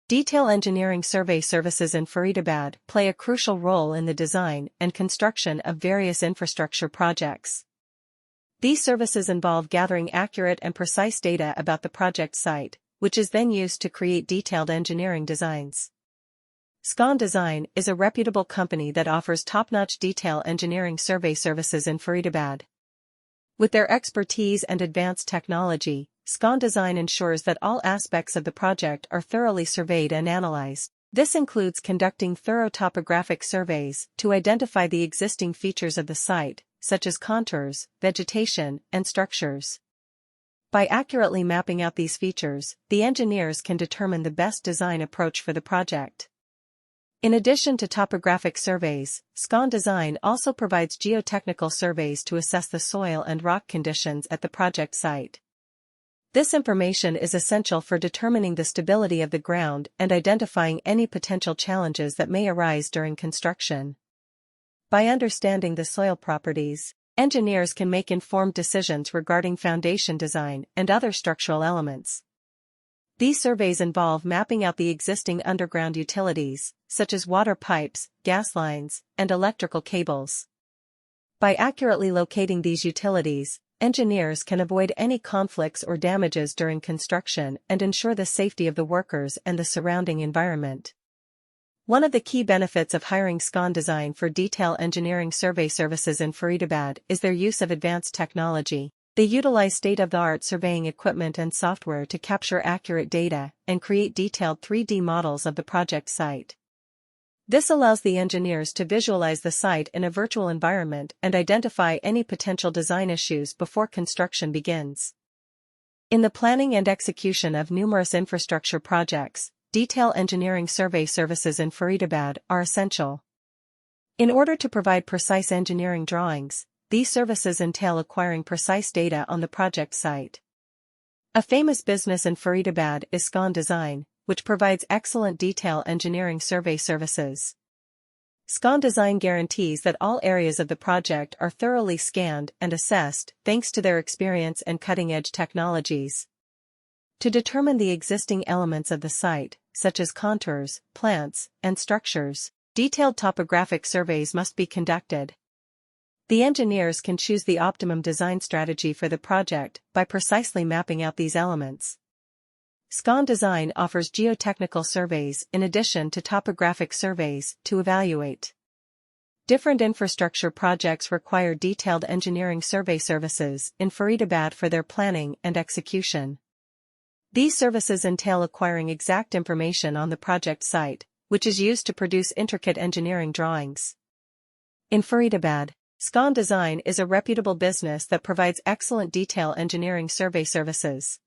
Detail engineering survey services in Faridabad play a crucial role in the design and construction of various infrastructure projects. These services involve gathering accurate and precise data about the project site, which is then used to create detailed engineering designs. Scon Design is a reputable company that offers top-notch detail engineering survey services in Faridabad. With their expertise and advanced technology, Scon Design ensures that all aspects of the project are thoroughly surveyed and analyzed. This includes conducting thorough topographic surveys to identify the existing features of the site, such as contours, vegetation, and structures. By accurately mapping out these features, the engineers can determine the best design approach for the project. In addition to topographic surveys, Scon Design also provides geotechnical surveys to assess the soil and rock conditions at the project site. This information is essential for determining the stability of the ground and identifying any potential challenges that may arise during construction. By understanding the soil properties, engineers can make informed decisions regarding foundation design and other structural elements. These surveys involve mapping out the existing underground utilities, such as water pipes, gas lines, and electrical cables. By accurately locating these utilities, engineers can avoid any conflicts or damages during construction and ensure the safety of the workers and the surrounding environment. One of the key benefits of hiring Scon Design for detail engineering survey services in Faridabad is their use of advanced technology. They utilize state-of-the-art surveying equipment and software to capture accurate data and create detailed 3D models of the project site. This allows the engineers to visualize the site in a virtual environment and identify any potential design issues before construction begins. In the planning and execution of numerous infrastructure projects, detail engineering survey services in Faridabad are essential. In order to provide precise engineering drawings, these services entail acquiring precise data on the project site. A famous business in Faridabad is Scon Design, which provides excellent detail engineering survey services. Scon Design guarantees that all areas of the project are thoroughly scanned and assessed thanks to their experience and cutting-edge technologies. To determine the existing elements of the site, such as contours, plants, and structures, detailed topographic surveys must be conducted. The engineers can choose the optimum design strategy for the project by precisely mapping out these elements. Scon Design offers geotechnical surveys in addition to topographic surveys to evaluate. Different infrastructure projects require detailed engineering survey services in Faridabad for their planning and execution. These services entail acquiring exact information on the project site, which is used to produce intricate engineering drawings. In Faridabad, Scon Design is a reputable business that provides excellent detail engineering survey services.